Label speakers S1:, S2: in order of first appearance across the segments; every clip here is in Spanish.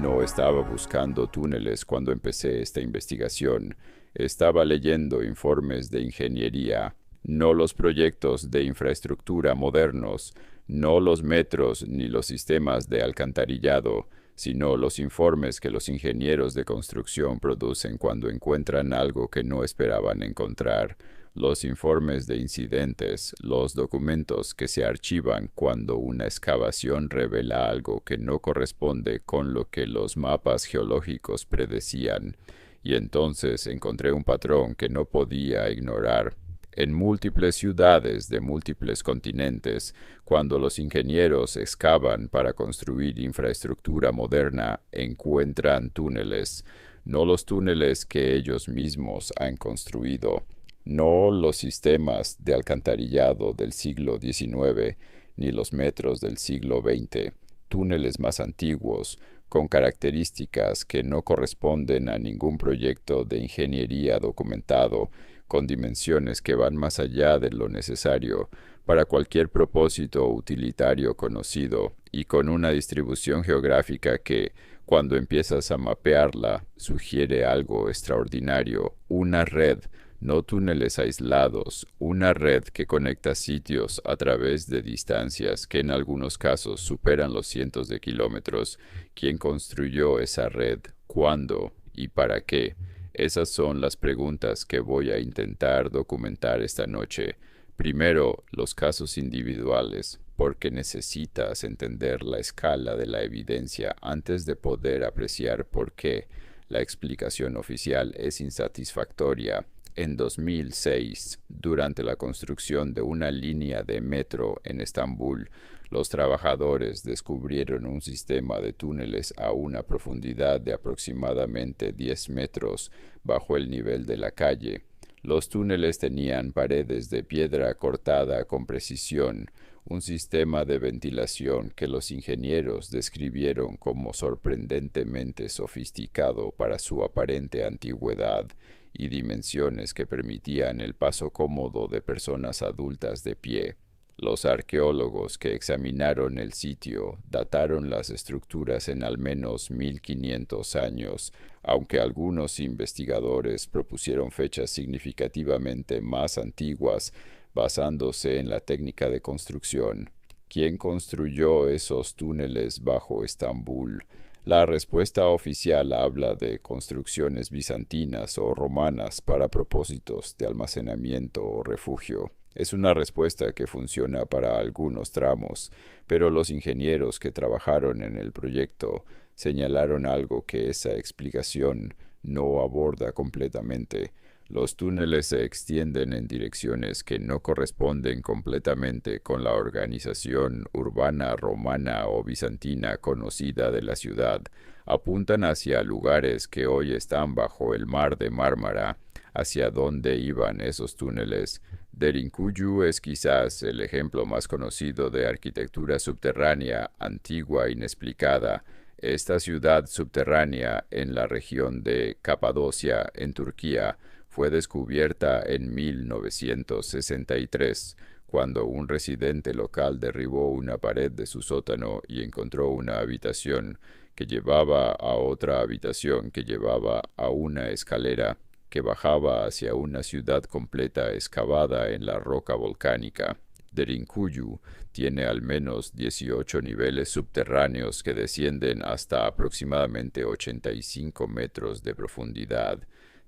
S1: No estaba buscando túneles cuando empecé esta investigación. Estaba leyendo informes de ingeniería, no los proyectos de infraestructura modernos, no los metros ni los sistemas de alcantarillado, sino los informes que los ingenieros de construcción producen cuando encuentran algo que no esperaban encontrar, los informes de incidentes, los documentos que se archivan cuando una excavación revela algo que no corresponde con lo que los mapas geológicos predecían. Y entonces encontré un patrón que no podía ignorar. En múltiples ciudades de múltiples continentes, cuando los ingenieros excavan para construir infraestructura moderna, encuentran túneles, no los túneles que ellos mismos han construido, no los sistemas de alcantarillado del siglo XIX, ni los metros del siglo XX, túneles más antiguos, con características que no corresponden a ningún proyecto de ingeniería documentado, con dimensiones que van más allá de lo necesario para cualquier propósito utilitario conocido y con una distribución geográfica que, cuando empiezas a mapearla, sugiere algo extraordinario, una red, no túneles aislados, una red que conecta sitios a través de distancias que en algunos casos superan los cientos de kilómetros. ¿Quién construyó esa red? ¿Cuándo? ¿Y para qué? Esas son las preguntas que voy a intentar documentar esta noche. Primero, los casos individuales, porque necesitas entender la escala de la evidencia antes de poder apreciar por qué la explicación oficial es insatisfactoria. En 2006, durante la construcción de una línea de metro en Estambul, los trabajadores descubrieron un sistema de túneles a una profundidad de aproximadamente 10 metros bajo el nivel de la calle. Los túneles tenían paredes de piedra cortada con precisión, un sistema de ventilación que los ingenieros describieron como sorprendentemente sofisticado para su aparente antigüedad, y dimensiones que permitían el paso cómodo de personas adultas de pie. Los arqueólogos que examinaron el sitio dataron las estructuras en al menos 1500 años, aunque algunos investigadores propusieron fechas significativamente más antiguas basándose en la técnica de construcción. ¿Quién construyó esos túneles bajo Estambul? La respuesta oficial habla de construcciones bizantinas o romanas para propósitos de almacenamiento o refugio. Es una respuesta que funciona para algunos tramos, pero los ingenieros que trabajaron en el proyecto señalaron algo que esa explicación no aborda completamente. Los túneles se extienden en direcciones que no corresponden completamente con la organización urbana romana o bizantina conocida de la ciudad. Apuntan hacia lugares que hoy están bajo el mar de Mármara. ¿Hacia dónde iban esos túneles? Derinkuyu es quizás el ejemplo más conocido de arquitectura subterránea, antigua, inexplicada. Esta ciudad subterránea en la región de Capadocia, en Turquía, fue descubierta en 1963, cuando un residente local derribó una pared de su sótano y encontró una habitación que llevaba a otra habitación que llevaba a una escalera que bajaba hacia una ciudad completa excavada en la roca volcánica. Derinkuyu tiene al menos 18 niveles subterráneos que descienden hasta aproximadamente 85 metros de profundidad.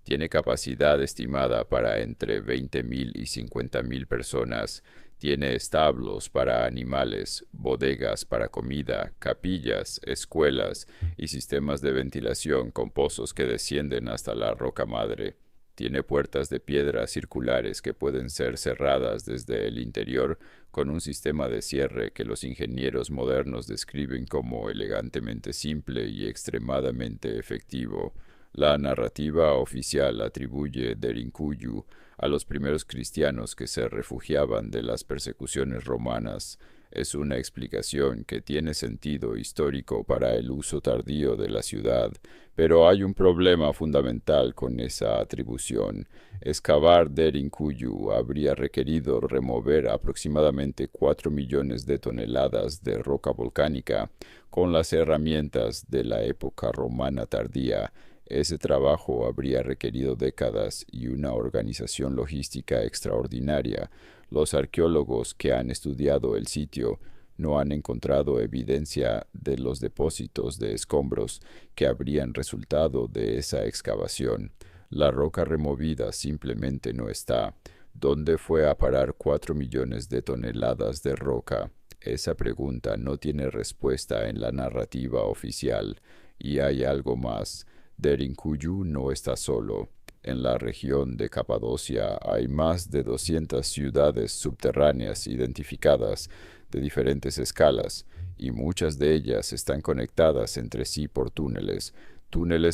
S1: Tiene capacidad estimada para entre 20.000 y 50.000 personas. Tiene establos para animales, bodegas para comida, capillas, escuelas y sistemas de ventilación con pozos que descienden hasta la roca madre. Tiene puertas de piedra circulares que pueden ser cerradas desde el interior con un sistema de cierre que los ingenieros modernos describen como elegantemente simple y extremadamente efectivo. La narrativa oficial atribuye Derinkuyu a los primeros cristianos que se refugiaban de las persecuciones romanas. Es una explicación que tiene sentido histórico para el uso tardío de la ciudad, pero hay un problema fundamental con esa atribución. Excavar Derinkuyu habría requerido remover aproximadamente 4 millones de toneladas de roca volcánica con las herramientas de la época romana tardía. Ese trabajo habría requerido décadas y una organización logística extraordinaria. Los arqueólogos que han estudiado el sitio no han encontrado evidencia de los depósitos de escombros que habrían resultado de esa excavación. La roca removida simplemente no está. ¿Dónde fue a parar 4 millones de toneladas de roca? Esa pregunta no tiene respuesta en la narrativa oficial. Y hay algo más. Derinkuyu no está solo. En la región de Capadocia hay más de 200 ciudades subterráneas identificadas de diferentes escalas, y muchas de ellas están conectadas entre sí por túneles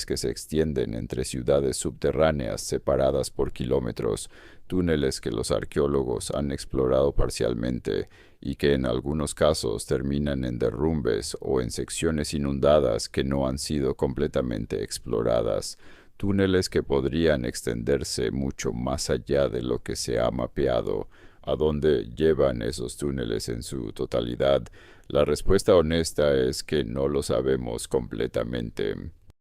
S1: que se extienden entre ciudades subterráneas separadas por kilómetros, túneles que los arqueólogos han explorado parcialmente y que en algunos casos terminan en derrumbes o en secciones inundadas que no han sido completamente exploradas, túneles que podrían extenderse mucho más allá de lo que se ha mapeado. ¿A dónde llevan esos túneles en su totalidad? La respuesta honesta es que no lo sabemos completamente.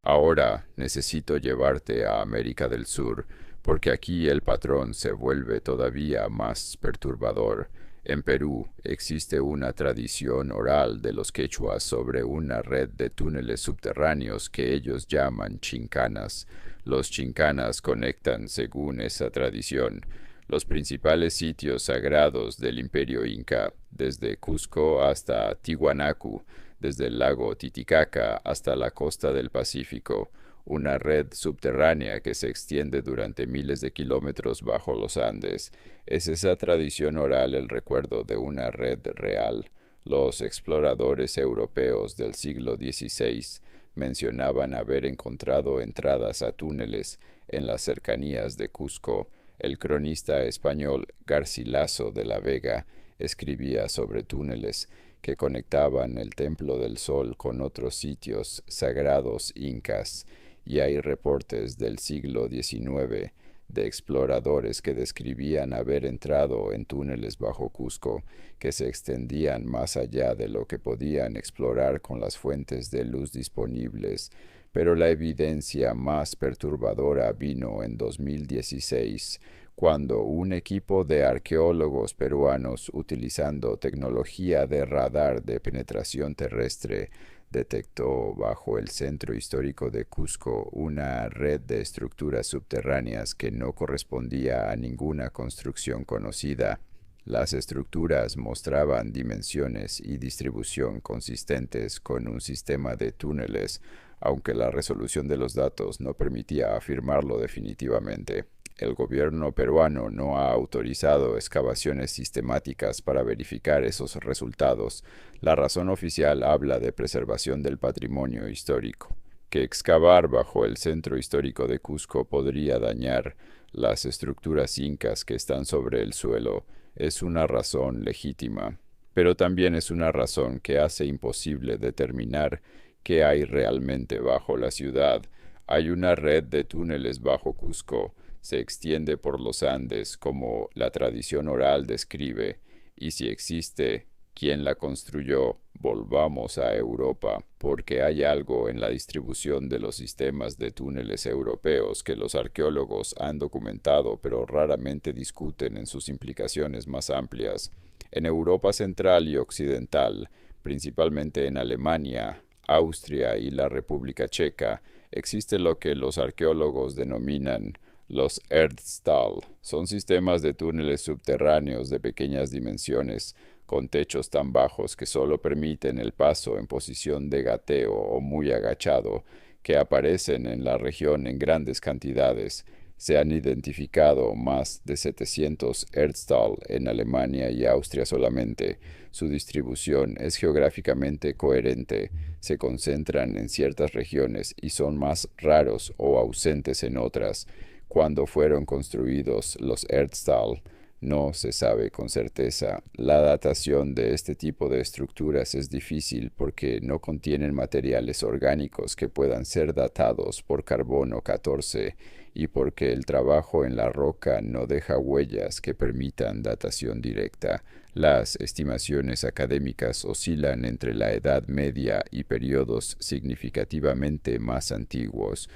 S1: Ahora necesito llevarte a América del Sur, porque aquí el patrón se vuelve todavía más perturbador. En Perú existe una tradición oral de los quechuas sobre una red de túneles subterráneos que ellos llaman chincanas. Los chincanas conectan, según esa tradición, los principales sitios sagrados del Imperio Inca, desde Cusco hasta Tiwanaku, desde el lago Titicaca hasta la costa del Pacífico, una red subterránea que se extiende durante miles de kilómetros bajo los Andes. ¿Es esa tradición oral el recuerdo de una red real? Los exploradores europeos del siglo XVI mencionaban haber encontrado entradas a túneles en las cercanías de Cusco. El cronista español Garcilaso de la Vega escribía sobre túneles que conectaban el Templo del Sol con otros sitios sagrados incas, y hay reportes del siglo XIX de exploradores que describían haber entrado en túneles bajo Cusco que se extendían más allá de lo que podían explorar con las fuentes de luz disponibles. Pero la evidencia más perturbadora vino en 2016, cuando un equipo de arqueólogos peruanos utilizando tecnología de radar de penetración terrestre detectó bajo el centro histórico de Cusco una red de estructuras subterráneas que no correspondía a ninguna construcción conocida. Las estructuras mostraban dimensiones y distribución consistentes con un sistema de túneles, aunque la resolución de los datos no permitía afirmarlo definitivamente. El gobierno peruano no ha autorizado excavaciones sistemáticas para verificar esos resultados. La razón oficial habla de preservación del patrimonio histórico. Que excavar bajo el centro histórico de Cusco podría dañar las estructuras incas que están sobre el suelo es una razón legítima, pero también es una razón que hace imposible determinar qué hay realmente bajo la ciudad. Hay una red de túneles bajo Cusco, se extiende por los Andes como la tradición oral describe, y si existe, ¿quién la construyó? Volvamos a Europa, porque hay algo en la distribución de los sistemas de túneles europeos que los arqueólogos han documentado pero raramente discuten en sus implicaciones más amplias. En Europa central y occidental, principalmente en Alemania, Austria y la República Checa, existe lo que los arqueólogos denominan los Erdstall. Son sistemas de túneles subterráneos de pequeñas dimensiones, con techos tan bajos que solo permiten el paso en posición de gateo o muy agachado, que aparecen en la región en grandes cantidades. Se han identificado más de 700 Erdstall en Alemania y Austria solamente. Su distribución es geográficamente coherente, se concentran en ciertas regiones y son más raros o ausentes en otras. Cuando fueron construidos los Erdstall, No se sabe con certeza. La datación de este tipo de estructuras es difícil porque no contienen materiales orgánicos que puedan ser datados por carbono 14 y porque el trabajo en la roca no deja huellas que permitan datación directa. Las estimaciones académicas oscilan entre la Edad Media y periodos significativamente más antiguos.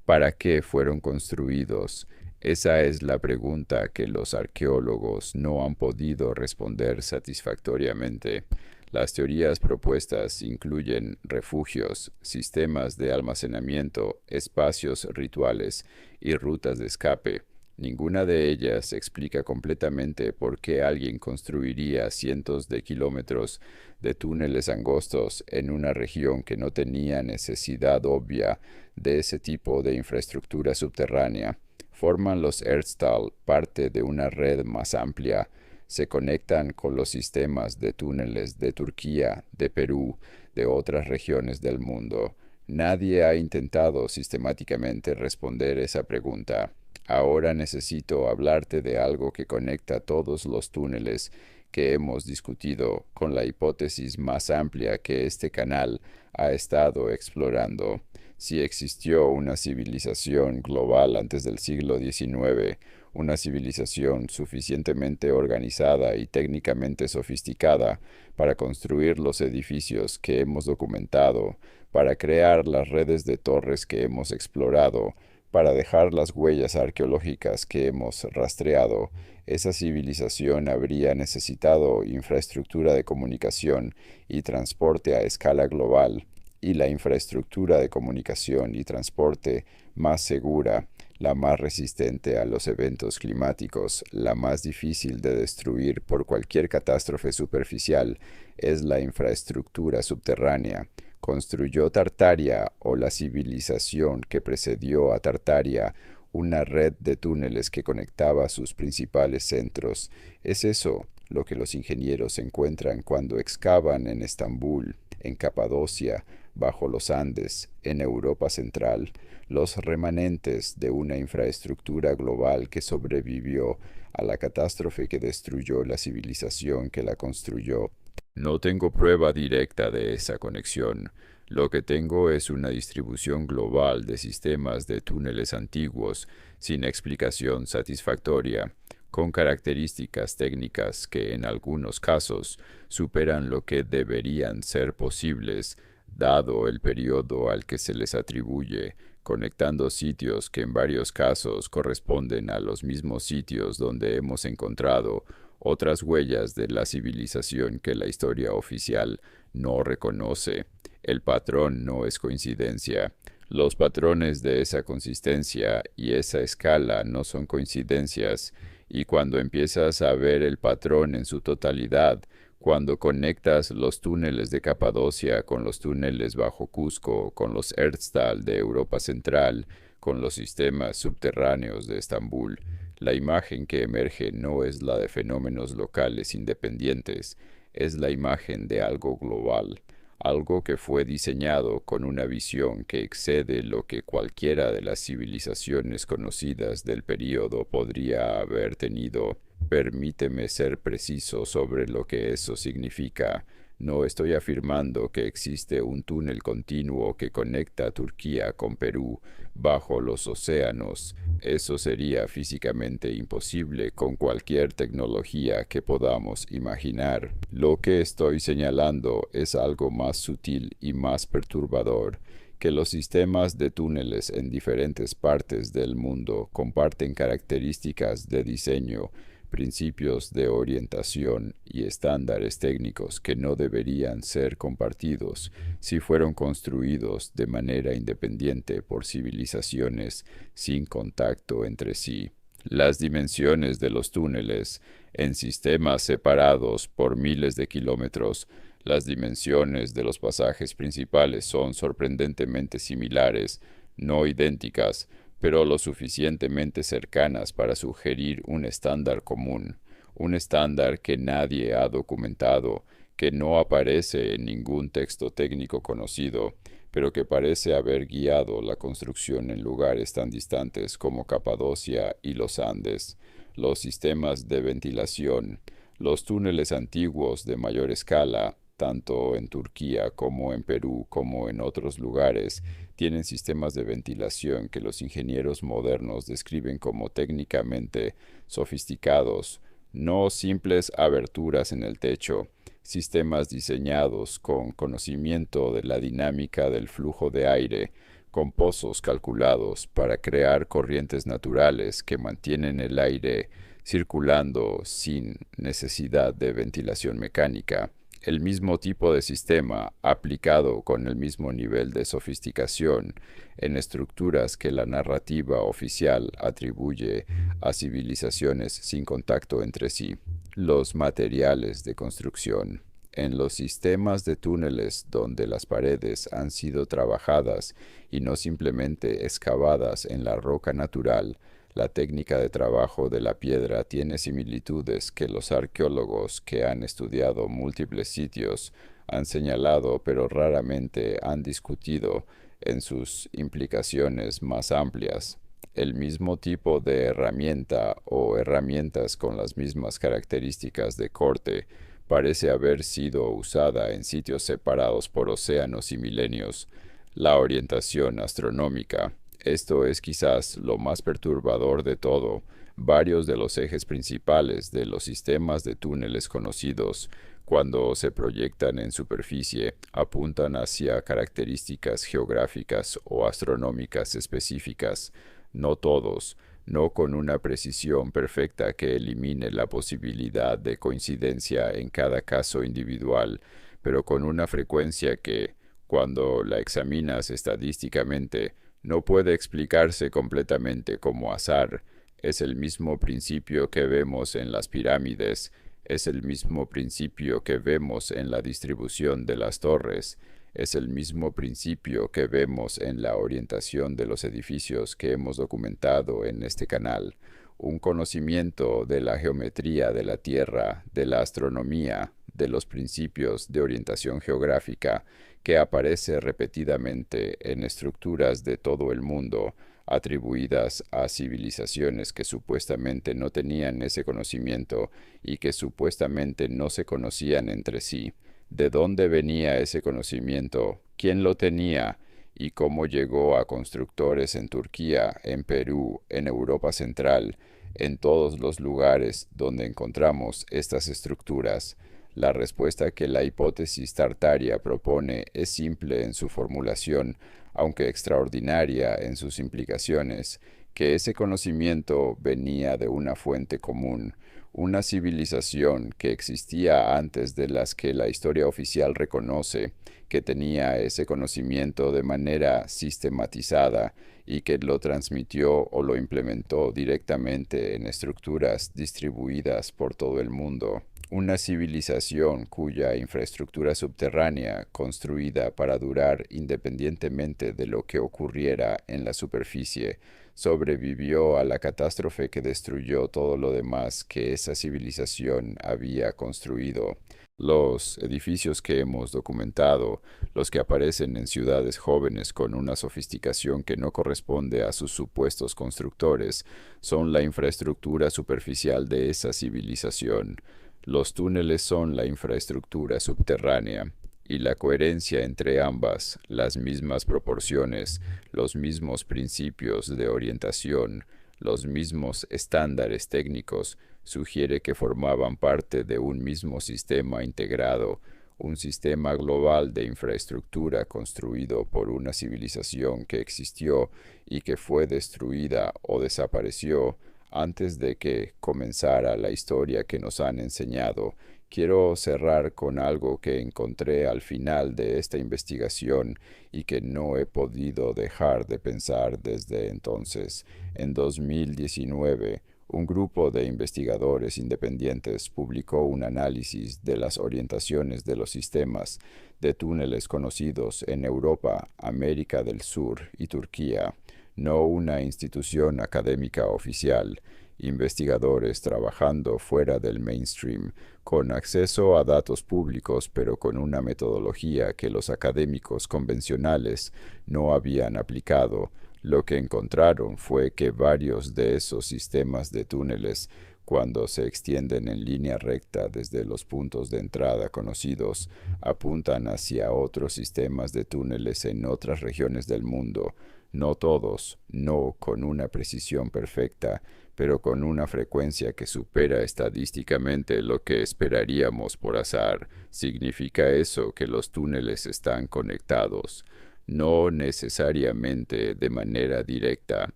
S1: ¿Para qué fueron construidos? Esa es la pregunta que los arqueólogos no han podido responder satisfactoriamente. Las teorías propuestas incluyen refugios, sistemas de almacenamiento, espacios rituales y rutas de escape. Ninguna de ellas explica completamente por qué alguien construiría cientos de kilómetros de túneles angostos en una región que no tenía necesidad obvia de ese tipo de infraestructura subterránea. Forman los Erztal parte de una red más amplia. Se conectan con los sistemas de túneles de Turquía, de Perú, de otras regiones del mundo. Nadie ha intentado sistemáticamente responder esa pregunta. Ahora necesito hablarte de algo que conecta todos los túneles que hemos discutido con la hipótesis más amplia que este canal ha estado explorando. Si existió una civilización global antes del siglo XIX, una civilización suficientemente organizada y técnicamente sofisticada para construir los edificios que hemos documentado, para crear las redes de torres que hemos explorado, para dejar las huellas arqueológicas que hemos rastreado, esa civilización habría necesitado infraestructura de comunicación y transporte a escala global, y la infraestructura de comunicación y transporte más segura, la más resistente a los eventos climáticos, la más difícil de destruir por cualquier catástrofe superficial, es la infraestructura subterránea. ¿Construyó Tartaria o la civilización que precedió a Tartaria una red de túneles que conectaba sus principales centros? ¿Es eso lo que los ingenieros encuentran cuando excavan en Estambul, en Capadocia, bajo los Andes, en Europa Central, los remanentes de una infraestructura global que sobrevivió a la catástrofe que destruyó la civilización que la construyó? No tengo prueba directa de esa conexión. Lo que tengo es una distribución global de sistemas de túneles antiguos sin explicación satisfactoria, con características técnicas que en algunos casos superan lo que deberían ser posibles, dado el periodo al que se les atribuye, conectando sitios que en varios casos corresponden a los mismos sitios donde hemos encontrado otras huellas de la civilización que la historia oficial no reconoce. El patrón no es coincidencia. Los patrones de esa consistencia y esa escala no son coincidencias, y cuando empiezas a ver el patrón en su totalidad, cuando conectas los túneles de Capadocia con los túneles bajo Cusco, con los Erztal de Europa Central, con los sistemas subterráneos de Estambul, la imagen que emerge no es la de fenómenos locales independientes, es la imagen de algo global, algo que fue diseñado con una visión que excede lo que cualquiera de las civilizaciones conocidas del período podría haber tenido. Permíteme ser preciso sobre lo que eso significa. No estoy afirmando que existe un túnel continuo que conecta Turquía con Perú bajo los océanos. Eso sería físicamente imposible con cualquier tecnología que podamos imaginar. Lo que estoy señalando es algo más sutil y más perturbador, que los sistemas de túneles en diferentes partes del mundo comparten características de diseño, principios de orientación y estándares técnicos que no deberían ser compartidos si fueron construidos de manera independiente por civilizaciones sin contacto entre sí. Las dimensiones de los túneles, en sistemas separados por miles de kilómetros, las dimensiones de los pasajes principales son sorprendentemente similares, no idénticas, pero lo suficientemente cercanas para sugerir un estándar común, un estándar que nadie ha documentado, que no aparece en ningún texto técnico conocido, pero que parece haber guiado la construcción en lugares tan distantes como Capadocia y los Andes. los sistemas de ventilación, los túneles antiguos de mayor escala, tanto en Turquía como en Perú como en otros lugares, tienen sistemas de ventilación que los ingenieros modernos describen como técnicamente sofisticados, no simples aberturas en el techo, sistemas diseñados con conocimiento de la dinámica del flujo de aire, con pozos calculados para crear corrientes naturales que mantienen el aire circulando sin necesidad de ventilación mecánica. El mismo tipo de sistema aplicado con el mismo nivel de sofisticación en estructuras que la narrativa oficial atribuye a civilizaciones sin contacto entre sí. Los materiales de construcción. En los sistemas de túneles donde las paredes han sido trabajadas y no simplemente excavadas en la roca natural, la técnica de trabajo de la piedra tiene similitudes que los arqueólogos que han estudiado múltiples sitios han señalado pero raramente han discutido en sus implicaciones más amplias. El mismo tipo de herramienta o herramientas con las mismas características de corte parece haber sido usada en sitios separados por océanos y milenios. La orientación astronómica. Esto es quizás lo más perturbador de todo. Varios de los ejes principales de los sistemas de túneles conocidos, cuando se proyectan en superficie, apuntan hacia características geográficas o astronómicas específicas. No todos, no con una precisión perfecta que elimine la posibilidad de coincidencia en cada caso individual, pero con una frecuencia que, cuando la examinas estadísticamente, no puede explicarse completamente como azar. Es el mismo principio que vemos en las pirámides, es el mismo principio que vemos en la distribución de las torres, es el mismo principio que vemos en la orientación de los edificios que hemos documentado en este canal. Un conocimiento de la geometría de la Tierra, de la astronomía, de los principios de orientación geográfica, que aparece repetidamente en estructuras de todo el mundo, atribuidas a civilizaciones que supuestamente no tenían ese conocimiento y que supuestamente no se conocían entre sí. ¿De dónde venía ese conocimiento? ¿Quién lo tenía? ¿Y cómo llegó a constructores en Turquía, en Perú, en Europa Central, en todos los lugares donde encontramos estas estructuras? La respuesta que la hipótesis tartaria propone es simple en su formulación, aunque extraordinaria en sus implicaciones, que ese conocimiento venía de una fuente común, una civilización que existía antes de las que la historia oficial reconoce, que tenía ese conocimiento de manera sistematizada y que lo transmitió o lo implementó directamente en estructuras distribuidas por todo el mundo. Una civilización cuya infraestructura subterránea, construida para durar independientemente de lo que ocurriera en la superficie, sobrevivió a la catástrofe que destruyó todo lo demás que esa civilización había construido. Los edificios que hemos documentado, los que aparecen en ciudades jóvenes con una sofisticación que no corresponde a sus supuestos constructores, son la infraestructura superficial de esa civilización. Los túneles son la infraestructura subterránea, y la coherencia entre ambas, las mismas proporciones, los mismos principios de orientación, los mismos estándares técnicos, sugiere que formaban parte de un mismo sistema integrado, un sistema global de infraestructura construido por una civilización que existió y que fue destruida o desapareció antes de que comenzara la historia que nos han enseñado. Quiero cerrar con algo que encontré al final de esta investigación y que no he podido dejar de pensar desde entonces. En 2019, un grupo de investigadores independientes publicó un análisis de las orientaciones de los sistemas de túneles conocidos en Europa, América del Sur y Turquía, no una institución académica oficial. Investigadores trabajando fuera del mainstream, con acceso a datos públicos, pero con una metodología que los académicos convencionales no habían aplicado. Lo que encontraron fue que varios de esos sistemas de túneles, cuando se extienden en línea recta desde los puntos de entrada conocidos, apuntan hacia otros sistemas de túneles en otras regiones del mundo, no todos, no con una precisión perfecta, pero con una frecuencia que supera estadísticamente lo que esperaríamos por azar. ¿Significa eso que los túneles están conectados? No necesariamente de manera directa,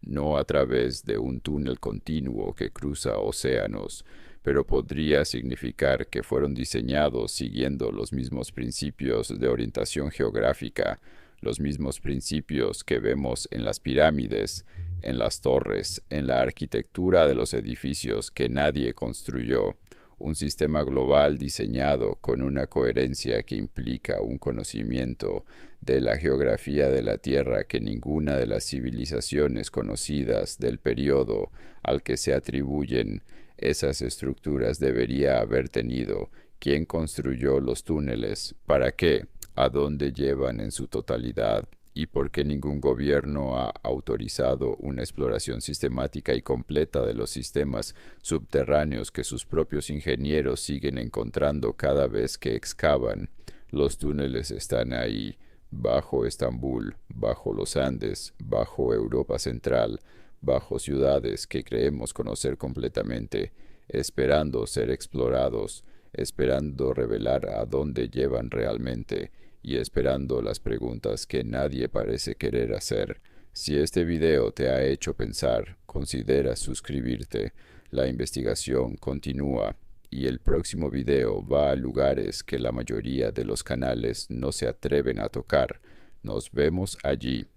S1: no a través de un túnel continuo que cruza océanos, pero podría significar que fueron diseñados siguiendo los mismos principios de orientación geográfica, los mismos principios que vemos en las pirámides, en las torres, en la arquitectura de los edificios que nadie construyó, un sistema global diseñado con una coherencia que implica un conocimiento de la geografía de la Tierra que ninguna de las civilizaciones conocidas del periodo al que se atribuyen esas estructuras debería haber tenido. ¿Quién construyó los túneles? ¿Para qué? ¿A dónde llevan en su totalidad? ¿Y por qué ningún gobierno ha autorizado una exploración sistemática y completa de los sistemas subterráneos que sus propios ingenieros siguen encontrando cada vez que excavan? Los túneles están ahí, bajo Estambul, bajo los Andes, bajo Europa Central, bajo ciudades que creemos conocer completamente, esperando ser explorados, esperando revelar a dónde llevan realmente y esperando las preguntas que nadie parece querer hacer. Si este video te ha hecho pensar, considera suscribirte. La investigación continúa y el próximo video va a lugares que la mayoría de los canales no se atreven a tocar. Nos vemos allí.